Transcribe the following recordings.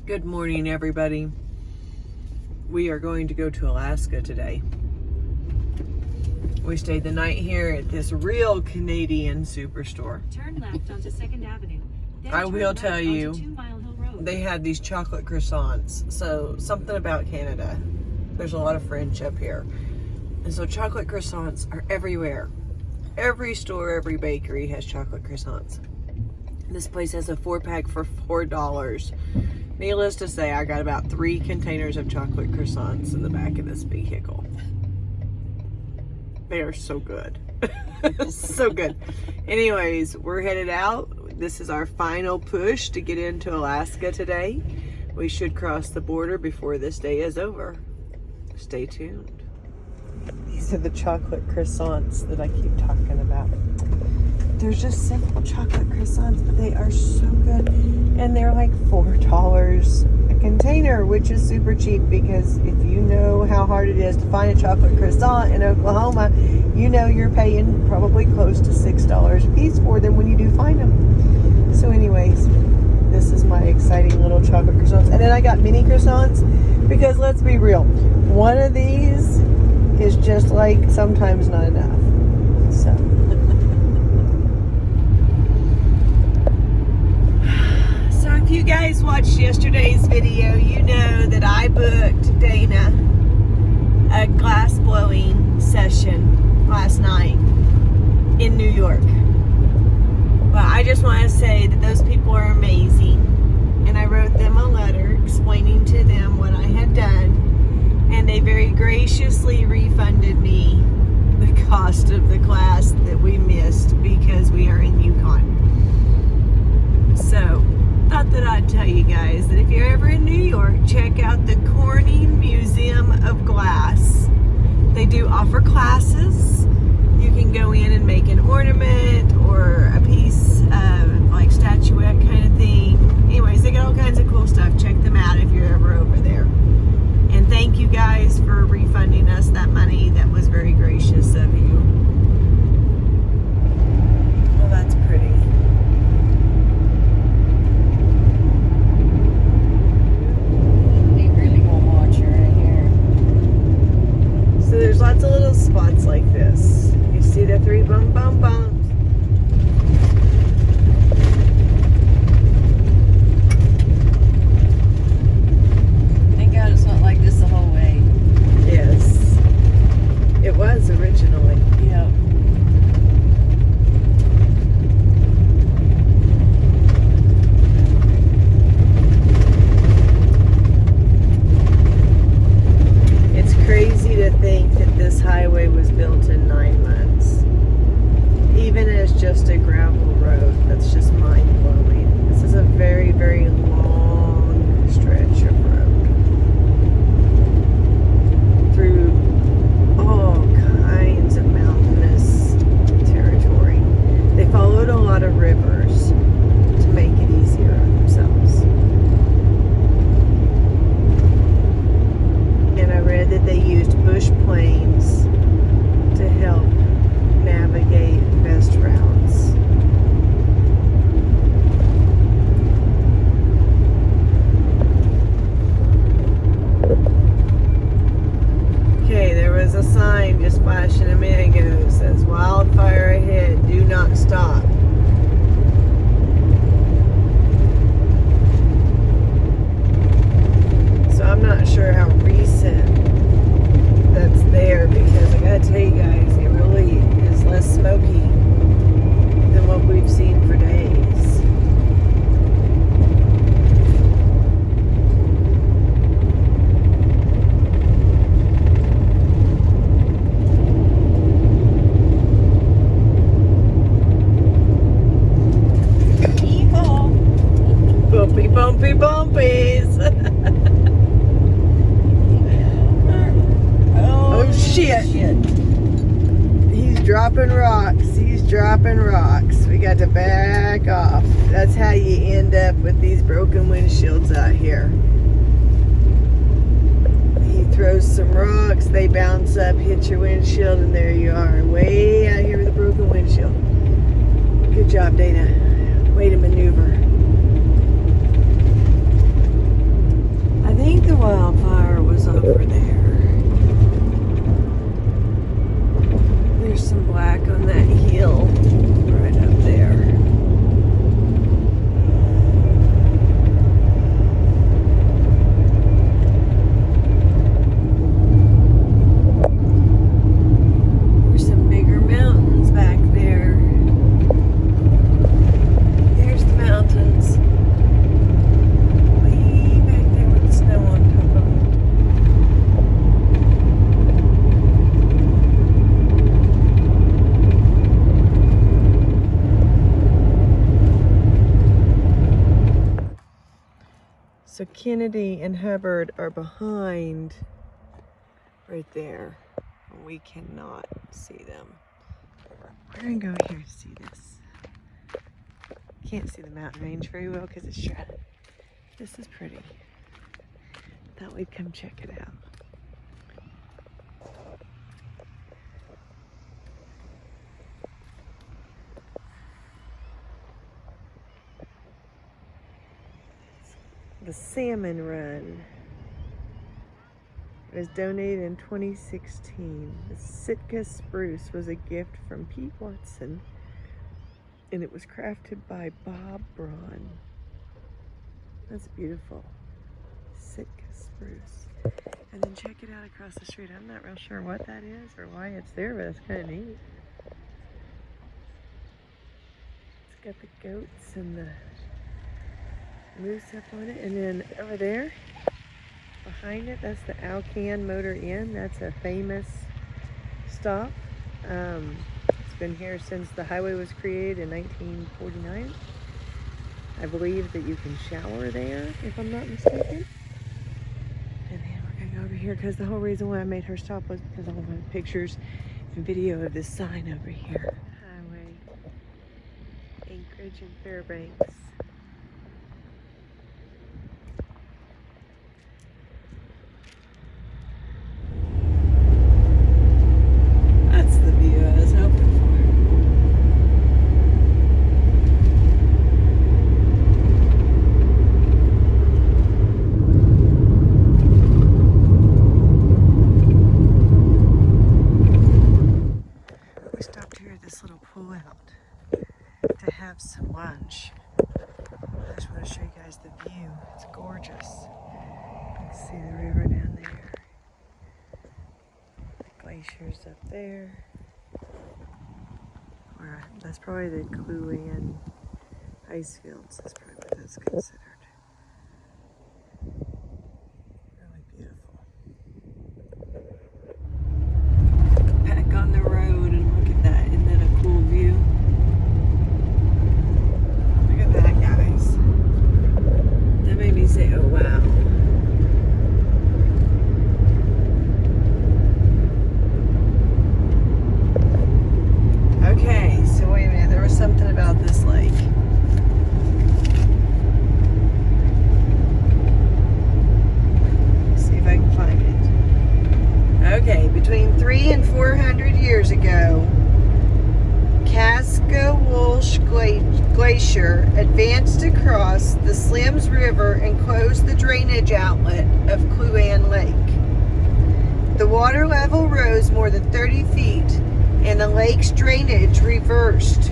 Good morning, everybody. We are going to go to Alaska today. We stayed the night here at this real Canadian superstore. Turn left onto 2nd Avenue. I will tell you, they had these chocolate croissants. So something about Canada. There's a lot of French up here. And so chocolate croissants are everywhere. Every store, every bakery has chocolate croissants. This place has a 4-pack for $4. Needless to say, I got about 3 containers of chocolate croissants in the back of this vehicle. They are so good. So good. Anyways, we're headed out. This is our final push to get into Alaska today. We should cross the border before this day is over. Stay tuned. These are the chocolate croissants that I keep talking about. They're just simple chocolate croissants, but they are so good. And they're like $4 a container, which is super cheap because if you know how hard it is to find a chocolate croissant in Oklahoma, you know you're paying probably close to $6 a piece for them when you do find them. So anyways, this is my exciting little chocolate croissants. And then I got mini croissants because let's be real, one of these is just like sometimes not enough. So if you guys watched yesterday's video, you know that I booked Dana a glass blowing session last night in New York. Well, I just want to say that those people are amazing, and I wrote them a letter explaining to them what I had done, and they very graciously refunded me the cost of the class that we missed because we are in Yukon. So thought that I'd tell you guys that if you're ever in New York, check out the Corning Museum of Glass. They do offer classes. You can go in and make an ornament or a piece of like statuette kind of thing. Anyways, they got all kinds of cool stuff. Check them out if you're ever over there. And thank you guys for refunding us that money. That was very gracious of you. Well, that's pretty. So there's lots of little spots like this. You see the 3 bum bum bumps. Thank God it's not like this the whole way. Yes. It was originally. Yep. Crazy to think that this highway was built in 9 months. Even as just a gravel road, that's just mind-blowing. This is a very, very long stretch of road through all kinds of mountainous territory. They followed a lot of rivers to make it easier on themselves. And I read that they used bush planes to help navigate best routes. Okay, there was a sign just flashing a minute ago that says wildfire ahead, do not stop. So I'm not sure how recent that's there because I gotta tell you guys, it really is less smoky than what we've seen for days. Bumpy, bumpy, bumpies. Oh shit. He's dropping rocks. He's dropping rocks. We got to back off. That's how you end up with these broken windshields out here. He throws some rocks, they bounce up, hit your windshield, and there you are, way out here with a broken windshield. Good job, Dana. Way to maneuver. So Kennedy and Hubbard are behind right there. We cannot see them. We're gonna go here to see this. Can't see the mountain range very well because it's shrouded. This is pretty. Thought we'd come check it out. The Salmon Run. It was donated in 2016. The Sitka spruce was a gift from Pete Watson, and it was crafted by Bob Braun. That's beautiful. Sitka spruce. And then check it out across the street. I'm not real sure what that is or why it's there, but it's kind of neat. It's got the goats and the moose up on it. And then over there, behind it, that's the Alcan Motor Inn. That's a famous stop. It's been here since the highway was created in 1949. I believe that you can shower there, if I'm not mistaken. And then we're gonna go over here because the whole reason why I made her stop was because I wanted pictures and video of this sign over here. Highway, Anchorage and Fairbanks. That's the view I was hoping for. We stopped here at this little pull out to have some lunch. I just want to show you guys the view. It's gorgeous. You can see the river down there. The glaciers up there. Or that's probably the Cluan ice fields. That's probably what that's considered. Really beautiful. Back on the road and look at that. Isn't that a cool view? Look at that, guys. That made me say, oh wow. Okay, so wait a minute. There was something about this lake. Let's see if I can find it. Okay, between 300 and 400 years ago, Casca-Walsh Glacier advanced across the Slims River and closed the drainage outlet of Cluan Lake. The water level rose more than 30 feet and the lake's drainage reversed.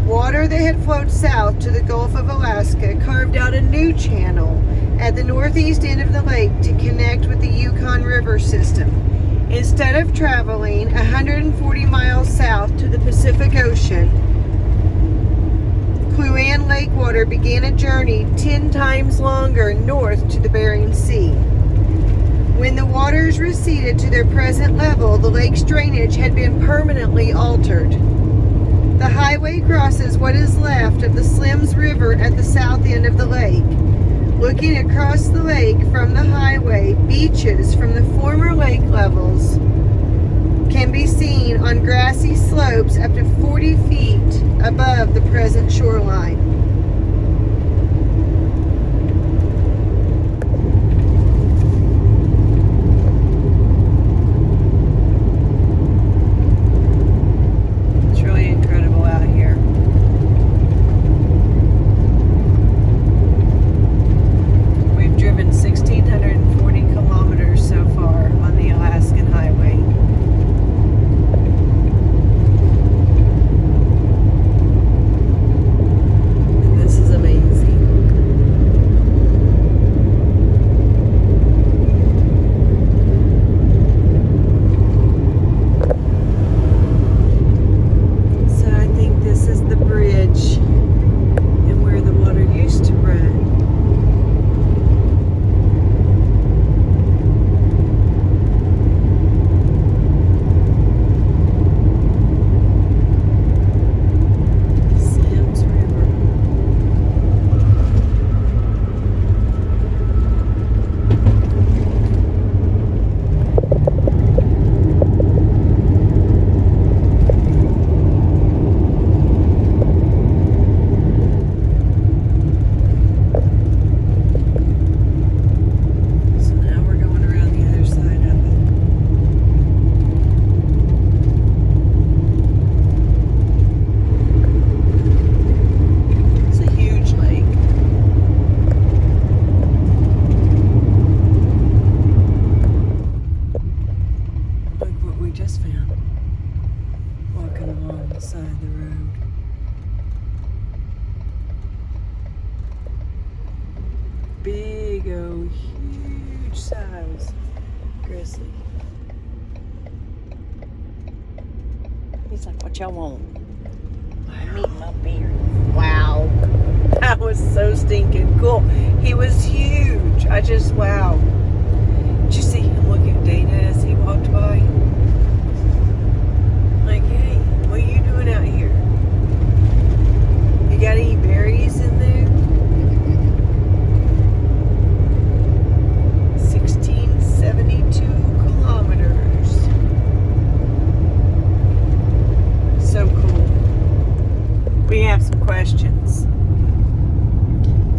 Water that had flowed south to the Gulf of Alaska carved out a new channel at the northeast end of the lake to connect with the Yukon River system. Instead of traveling 140 miles south to the Pacific Ocean, Cluan Lake water began a journey 10 times longer north to the Bering Sea. When the waters receded to their present level, the lake's drainage had been permanently altered. The highway crosses what is left of the Slims River at the south end of the lake. Looking across the lake from the highway, beaches from the former lake levels can be seen on grassy slopes up to 40 feet above the present shoreline. go. Huge size grizzly. He's like, what y'all want? I'm eating my beer. Wow. That was so stinking cool. He was huge. Wow. Did you see him look at Dana as he walked by? Like, hey, what are you doing out here? You got any berries in there? 1672 kilometers. So cool. We have some questions.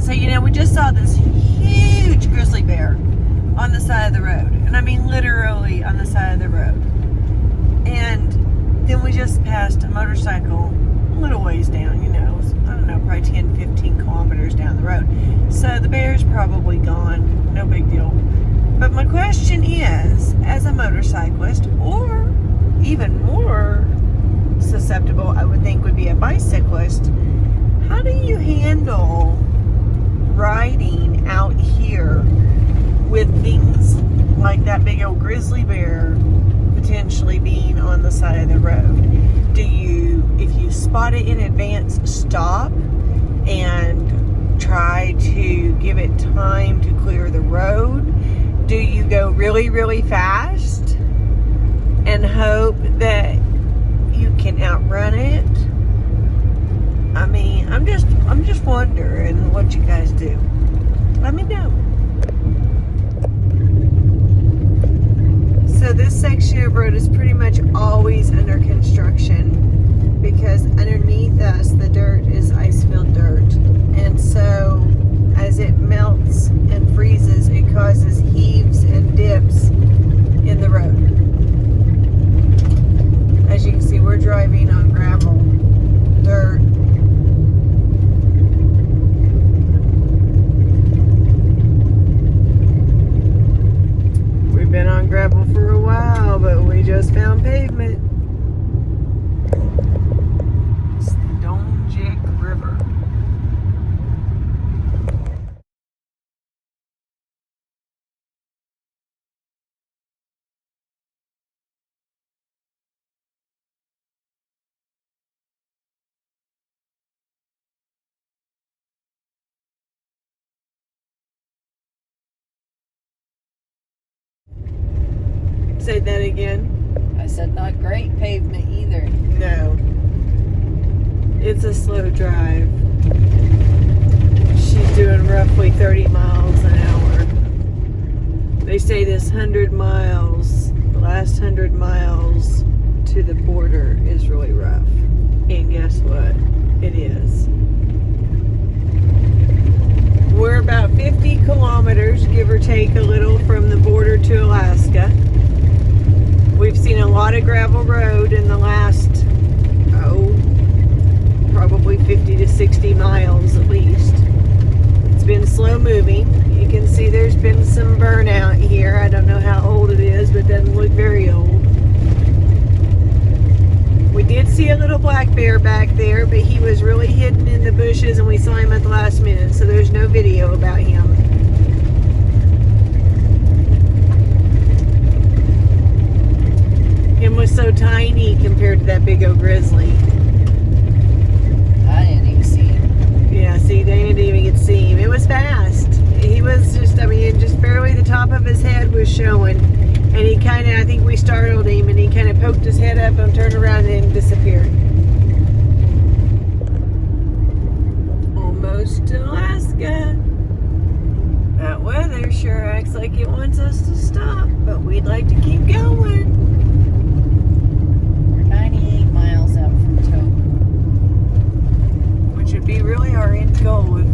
So, we just saw this huge grizzly bear on the side of the road. And I mean literally on the side of the road. And then we just passed a motorcycle a little ways down, I don't know, probably 10, 15 kilometers down the road. So the bear's probably gone. No big deal. But my question is, as a motorcyclist, or even more susceptible, I would think, would be a bicyclist, how do you handle riding out here with things like that big old grizzly bear potentially being on the side of the road? Do you, if you spot it in advance, stop and try to give it time to clear the road? Do you go really, really fast and hope that you can outrun it? I mean, I'm just wondering what you guys do. Let me know. So this section of road is pretty much always under construction because underneath us the dirt is ice-filled dirt. And so as it melts and freezes, it causes heaves and dips in the road. As you can see, we're driving on gravel, dirt. We've been on gravel for a while, but we just found pavement. It's the Donjek River. Say that again. I said not great pavement either. No. It's a slow drive. She's doing roughly 30 miles an hour. They say this 100 miles, the last 100 miles to the border is really rough. And guess what? It is. We're about 50 kilometers, give or take a little, from the border to Alaska. We've seen a lot of gravel road in the last, probably 50 to 60 miles at least. It's been slow moving. You can see there's been some burnout here. I don't know how old it is, but it doesn't look very old. We did see a little black bear back there, but he was really hidden in the bushes and we saw him at the last minute, so there's no video about him. Him was so tiny compared to that big old grizzly. I didn't even see him. Yeah, see, they didn't even get to see him. It was fast. He was just, just barely the top of his head was showing. And he kind of, I think we startled him, and he kind of poked his head up and turned around and then disappeared. Almost to Alaska. That weather sure acts like it wants us to stop, but we'd like to keep going. We're 98 miles out from Toke. Which would be really our end goal if